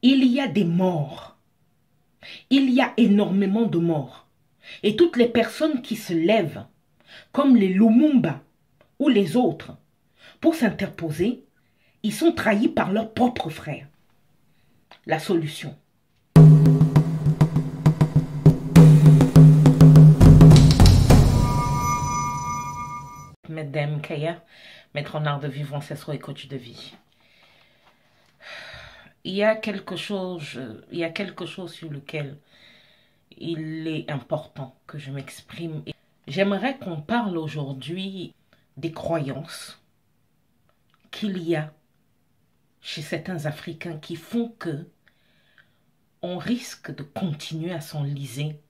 Il y a des morts. Il y a énormément de morts. Et toutes les personnes qui se lèvent, comme les Lumumba ou les autres, pour s'interposer, ils sont trahis par leurs propres frères. La solution. Madame Kaya, maître en art de vivre ancestraux et coach de vie. Il y a quelque chose sur lequel il est important que je m'exprime. J'aimerais qu'on parle aujourd'hui des croyances qu'il y a chez certains Africains qui font que on risque de continuer à s'enliser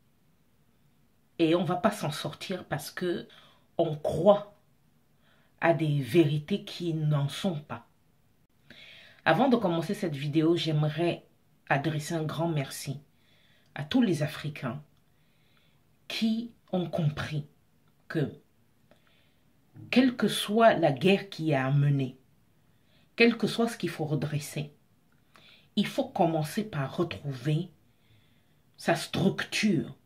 et on ne va pas s'en sortir parce que on croit à des vérités qui n'en sont pas. Avant de commencer cette vidéo, j'aimerais adresser un grand merci à tous les Africains qui ont compris que, quelle que soit la guerre qui a à mener, quel que soit ce qu'il faut redresser, il faut commencer par retrouver sa structure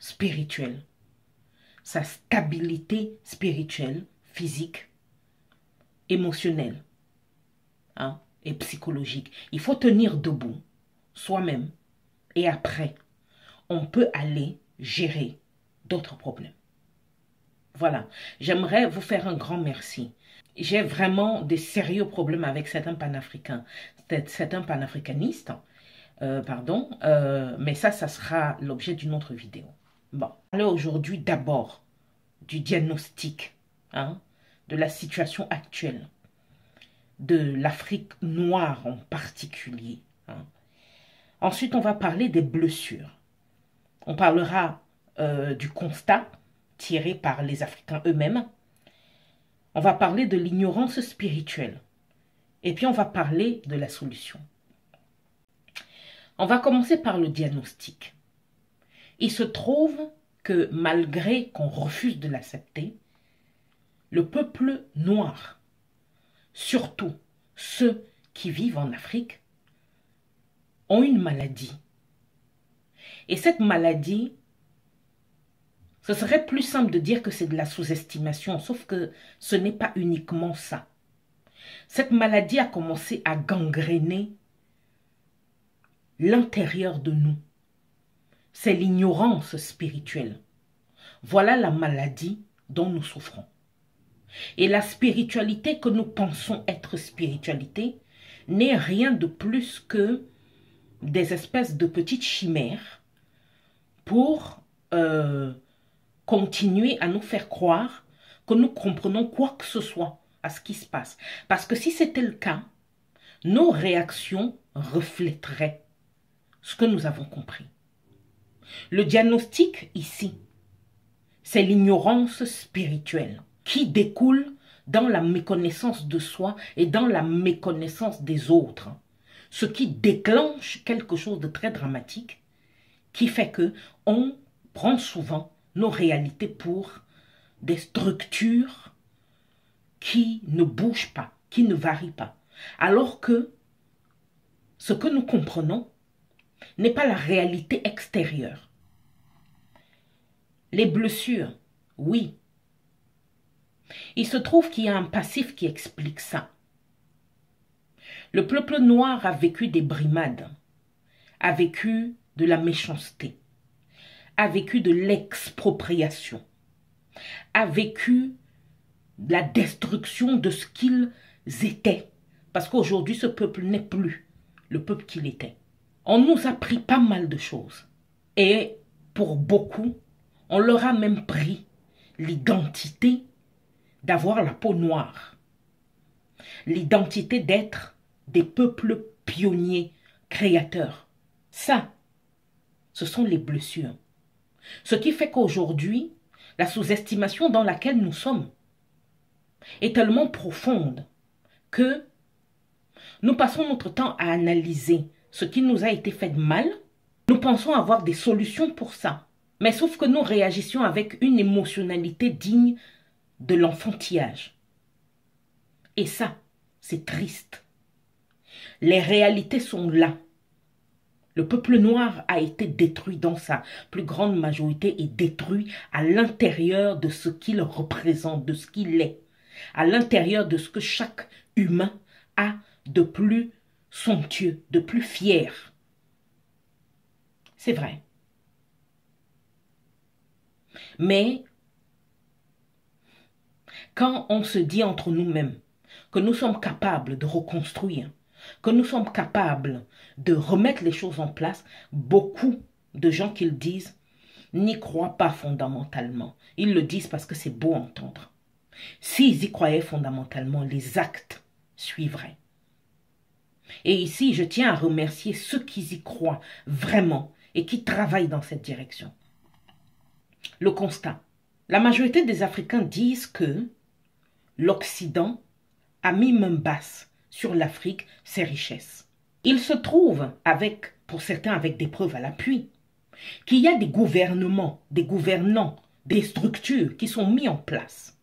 spirituelle, sa stabilité spirituelle, physique, émotionnelle et psychologique. Il faut tenir debout soi-même et après, on peut aller gérer d'autres problèmes. Voilà, j'aimerais vous faire un grand merci. J'ai vraiment des sérieux problèmes avec certains panafricains, certains panafricanistes, mais ça sera l'objet d'une autre vidéo. Bon, alors aujourd'hui d'abord du diagnostic, de la situation actuelle, de l'Afrique noire en particulier. Ensuite, on va parler des blessures. On parlera du constat tiré par les Africains eux-mêmes. On va parler de l'ignorance spirituelle. Et puis, on va parler de la solution. On va commencer par le diagnostic. Il se trouve que malgré qu'on refuse de l'accepter, le peuple noir, surtout ceux qui vivent en Afrique, ont une maladie. Et cette maladie, ce serait plus simple de dire que c'est de la sous-estimation, sauf que ce n'est pas uniquement ça. Cette maladie a commencé à gangréner l'intérieur de nous. C'est l'ignorance spirituelle. Voilà la maladie dont nous souffrons. Et la spiritualité que nous pensons être spiritualité n'est rien de plus que des espèces de petites chimères pour continuer à nous faire croire que nous comprenons quoi que ce soit à ce qui se passe. Parce que si c'était le cas, nos réactions reflèteraient ce que nous avons compris. Le diagnostic ici, c'est l'ignorance spirituelle qui découle dans la méconnaissance de soi et dans la méconnaissance des autres. Ce qui déclenche quelque chose de très dramatique qui fait que on prend souvent nos réalités pour des structures qui ne bougent pas, qui ne varient pas. Alors que ce que nous comprenons n'est pas la réalité extérieure. Les blessures, oui. Il se trouve qu'il y a un passif qui explique ça. Le peuple noir a vécu des brimades, a vécu de la méchanceté, a vécu de l'expropriation, a vécu de la destruction de ce qu'ils étaient. Parce qu'aujourd'hui, ce peuple n'est plus le peuple qu'il était. On nous a pris pas mal de choses. Et pour beaucoup, on leur a même pris l'identité d'avoir la peau noire. L'identité d'être des peuples pionniers, créateurs. Ça, ce sont les blessures. Ce qui fait qu'aujourd'hui, la sous-estimation dans laquelle nous sommes est tellement profonde que nous passons notre temps à analyser ce qui nous a été fait de mal. Nous pensons avoir des solutions pour ça. Mais sauf que nous réagissons avec une émotionnalité digne de l'enfantillage. Et ça, c'est triste. Les réalités sont là. Le peuple noir a été détruit dans sa plus grande majorité et détruit à l'intérieur de ce qu'il représente, de ce qu'il est, à l'intérieur de ce que chaque humain a de plus somptueux, de plus fier. C'est vrai. Mais quand on se dit entre nous-mêmes que nous sommes capables de reconstruire, que nous sommes capables de remettre les choses en place, beaucoup de gens qui le disent n'y croient pas fondamentalement. Ils le disent parce que c'est beau à entendre. S'ils y croyaient fondamentalement, les actes suivraient. Et ici, je tiens à remercier ceux qui y croient vraiment et qui travaillent dans cette direction. Le constat. La majorité des Africains disent que l'Occident a mis main basse sur l'Afrique, ses richesses. Il se trouve, pour certains avec des preuves à l'appui, qu'il y a des gouvernements, des gouvernants, des structures qui sont mis en place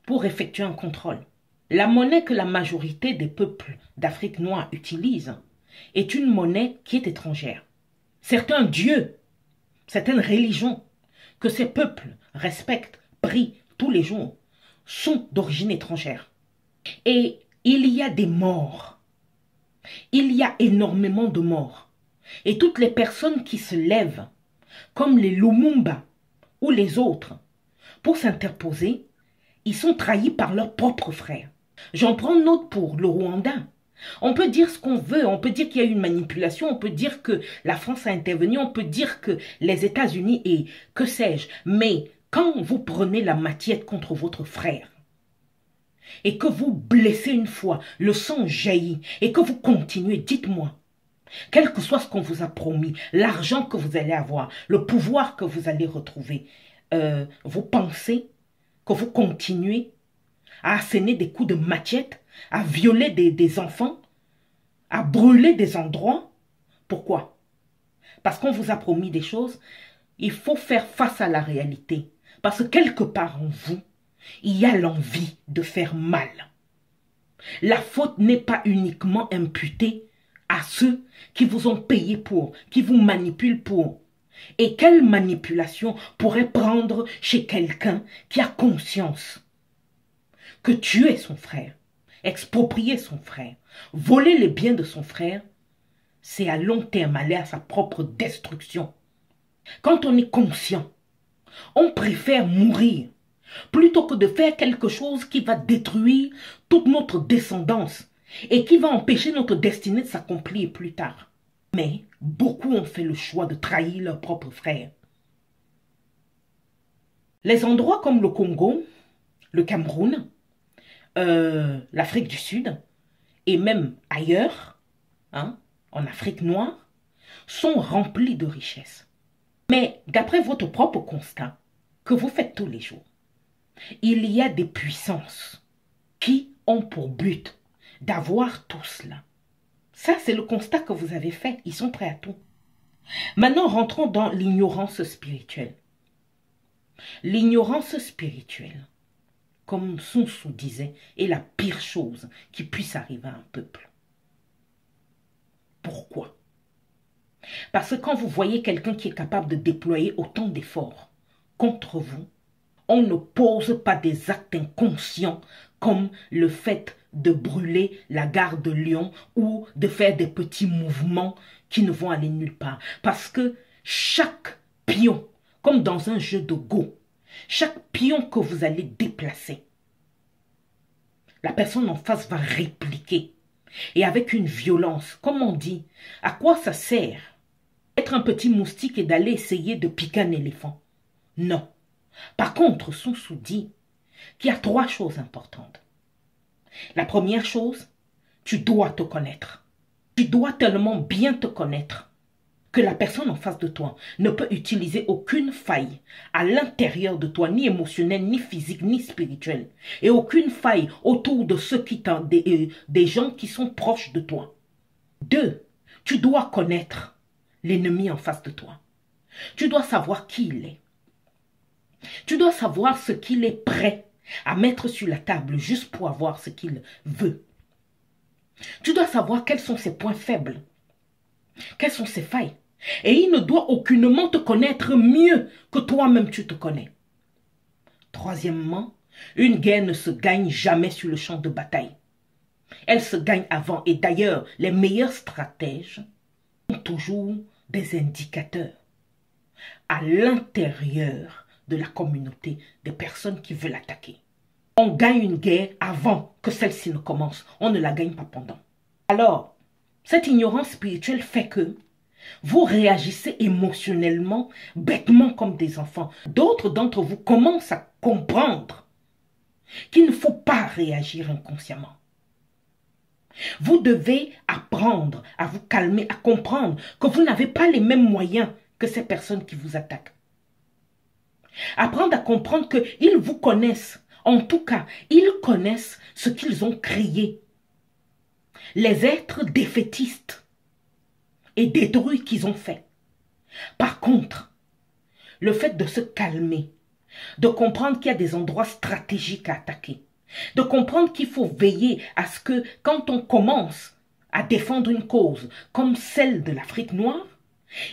pour effectuer un contrôle. La monnaie que la majorité des peuples d'Afrique noire utilisent est une monnaie qui est étrangère. Certains dieux, certaines religions que ces peuples respectent, prient tous les jours, sont d'origine étrangère. Et il y a des morts. Il y a énormément de morts. Et toutes les personnes qui se lèvent, comme les Lumumba ou les autres, pour s'interposer, ils sont trahis par leurs propres frères. J'en prends note pour le Rwanda. On peut dire ce qu'on veut, on peut dire qu'il y a eu une manipulation, on peut dire que la France a intervenu, on peut dire que les États-Unis et que sais-je. Mais quand vous prenez la matière contre votre frère et que vous blessez une fois, le sang jaillit et que vous continuez, dites-moi, quel que soit ce qu'on vous a promis, l'argent que vous allez avoir, le pouvoir que vous allez retrouver, vous pensez que vous continuez à asséner des coups de machette, à violer des enfants, à brûler des endroits? Pourquoi? Parce qu'on vous a promis des choses. Il faut faire face à la réalité. Parce que quelque part en vous, il y a l'envie de faire mal. La faute n'est pas uniquement imputée à ceux qui vous ont payé pour, qui vous manipulent pour. Et quelle manipulation pourrait prendre chez quelqu'un qui a conscience que tuer son frère, exproprier son frère, voler les biens de son frère, c'est à long terme aller à sa propre destruction. Quand on est conscient, on préfère mourir plutôt que de faire quelque chose qui va détruire toute notre descendance et qui va empêcher notre destinée de s'accomplir plus tard. Mais beaucoup ont fait le choix de trahir leurs propres frères. Les endroits comme le Congo, le Cameroun, l'Afrique du Sud et même ailleurs, en Afrique noire, sont remplis de richesses. Mais d'après votre propre constat que vous faites tous les jours, il y a des puissances qui ont pour but d'avoir tout cela. Ça, c'est le constat que vous avez fait. Ils sont prêts à tout. Maintenant, rentrons dans l'ignorance spirituelle. L'ignorance spirituelle, comme Sun Tzu disait, est la pire chose qui puisse arriver à un peuple. Pourquoi? Parce que quand vous voyez quelqu'un qui est capable de déployer autant d'efforts contre vous, on ne pose pas des actes inconscients comme le fait de brûler la gare de Lyon ou de faire des petits mouvements qui ne vont aller nulle part. Parce que chaque pion, comme dans un jeu de Go, chaque pion que vous allez déplacer, la personne en face va répliquer. Et avec une violence, comme on dit, à quoi ça sert d'être un petit moustique et d'aller essayer de piquer un éléphant? Non. Par contre, Sun Tzu dit qu'il y a 3 choses importantes. La première chose, tu dois te connaître. Tu dois tellement bien te connaître que la personne en face de toi ne peut utiliser aucune faille à l'intérieur de toi, ni émotionnelle, ni physique, ni spirituelle. Et aucune faille autour de ceux des gens qui sont proches de toi. 2, tu dois connaître l'ennemi en face de toi. Tu dois savoir qui il est. Tu dois savoir ce qu'il est prêt à mettre sur la table juste pour avoir ce qu'il veut. Tu dois savoir quels sont ses points faibles. Quelles sont ses failles? Et il ne doit aucunement te connaître mieux que toi-même tu te connais. Troisièmement, une guerre ne se gagne jamais sur le champ de bataille. Elle se gagne avant. Et d'ailleurs, les meilleurs stratèges ont toujours des indicateurs à l'intérieur de la communauté des personnes qui veulent attaquer. On gagne une guerre avant que celle-ci ne commence. On ne la gagne pas pendant. Alors, cette ignorance spirituelle fait que vous réagissez émotionnellement, bêtement comme des enfants. D'autres d'entre vous commencent à comprendre qu'il ne faut pas réagir inconsciemment. Vous devez apprendre à vous calmer, à comprendre que vous n'avez pas les mêmes moyens que ces personnes qui vous attaquent. Apprendre à comprendre qu'ils vous connaissent. En tout cas, ils connaissent ce qu'ils ont créé. Les êtres défaitistes et détruits qu'ils ont fait. Par contre, le fait de se calmer, de comprendre qu'il y a des endroits stratégiques à attaquer, de comprendre qu'il faut veiller à ce que quand on commence à défendre une cause comme celle de l'Afrique noire,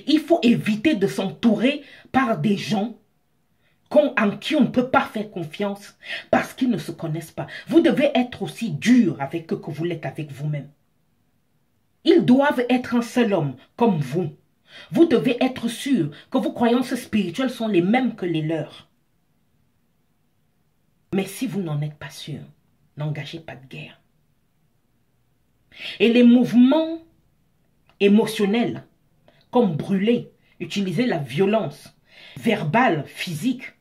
il faut éviter de s'entourer par des gens en qui on ne peut pas faire confiance parce qu'ils ne se connaissent pas. Vous devez être aussi dur avec eux que vous l'êtes avec vous-même. Ils doivent être un seul homme comme vous. Vous devez être sûr que vos croyances spirituelles sont les mêmes que les leurs. Mais si vous n'en êtes pas sûr, n'engagez pas de guerre. Et les mouvements émotionnels, comme brûler, utiliser la violence verbale, physique,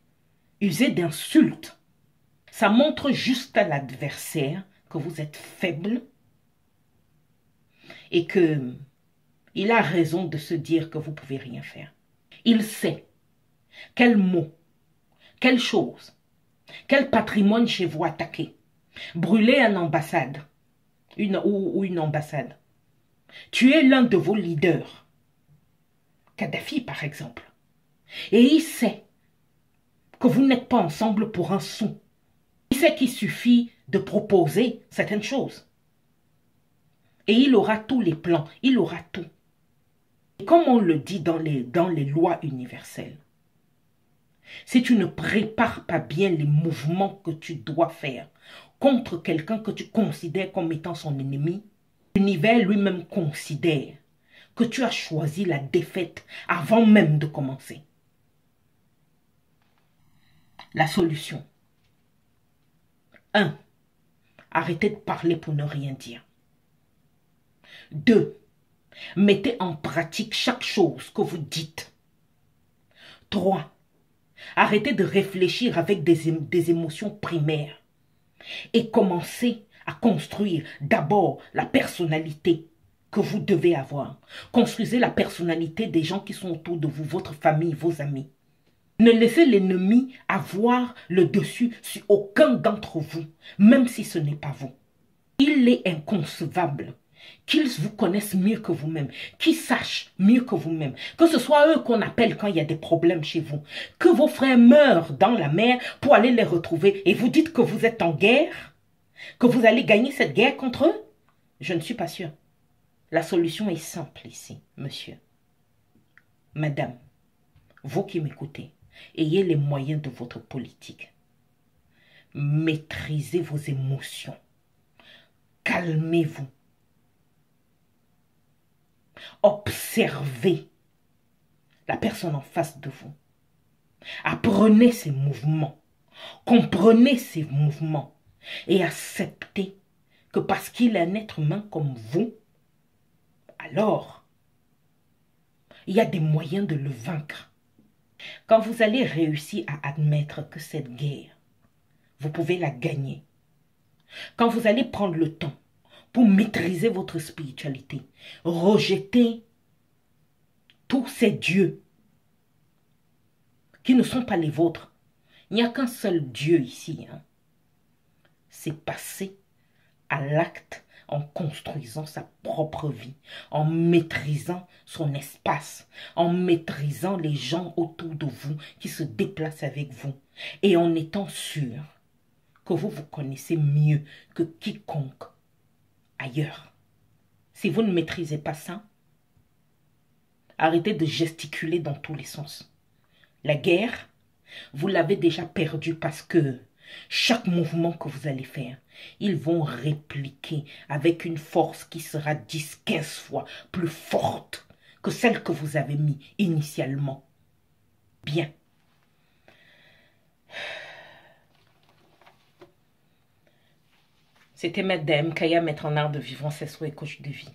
user d'insultes, ça montre juste à l'adversaire que vous êtes faible et que il a raison de se dire que vous ne pouvez rien faire. Il sait quel mot, quelle chose, quel patrimoine chez vous attaquer. Brûler une ambassade ou une ambassade. Tuer l'un de vos leaders. Kadhafi par exemple. Et il sait que vous n'êtes pas ensemble pour un sou. Il sait qu'il suffit de proposer certaines choses. Et il aura tous les plans, il aura tout. Et comme on le dit dans les lois universelles, si tu ne prépares pas bien les mouvements que tu dois faire contre quelqu'un que tu considères comme étant son ennemi, l'univers lui-même considère que tu as choisi la défaite avant même de commencer. La solution. 1. Arrêtez de parler pour ne rien dire. 2. Mettez en pratique chaque chose que vous dites. 3. Arrêtez de réfléchir avec des émotions primaires et commencez à construire d'abord la personnalité que vous devez avoir. Construisez la personnalité des gens qui sont autour de vous, votre famille, vos amis. Ne laissez l'ennemi avoir le dessus sur aucun d'entre vous, même si ce n'est pas vous. Il est inconcevable qu'ils vous connaissent mieux que vous-même, qu'ils sachent mieux que vous-même, que ce soit eux qu'on appelle quand il y a des problèmes chez vous, que vos frères meurent dans la mer pour aller les retrouver et vous dites que vous êtes en guerre, que vous allez gagner cette guerre contre eux. Je ne suis pas sûre. La solution est simple ici, monsieur. Madame, vous qui m'écoutez, ayez les moyens de votre politique. Maîtrisez vos émotions. Calmez-vous. Observez la personne en face de vous. Apprenez ses mouvements. Comprenez ses mouvements. Et acceptez que parce qu'il est un être humain comme vous, alors, il y a des moyens de le vaincre. Quand vous allez réussir à admettre que cette guerre, vous pouvez la gagner. Quand vous allez prendre le temps pour maîtriser votre spiritualité, rejeter tous ces dieux qui ne sont pas les vôtres. Il n'y a qu'un seul Dieu ici. C'est passer à l'acte en construisant sa propre vie, en maîtrisant son espace, en maîtrisant les gens autour de vous qui se déplacent avec vous et en étant sûr que vous vous connaissez mieux que quiconque ailleurs. Si vous ne maîtrisez pas ça, Arrêtez de gesticuler dans tous les sens. La guerre, vous l'avez déjà perdue parce que chaque mouvement que vous allez faire, ils vont répliquer avec une force qui sera 10, 15 fois plus forte que celle que vous avez mis initialement. Bien. C'était Madame Kaya, maître en art de vivre, ancestro et coach de vie.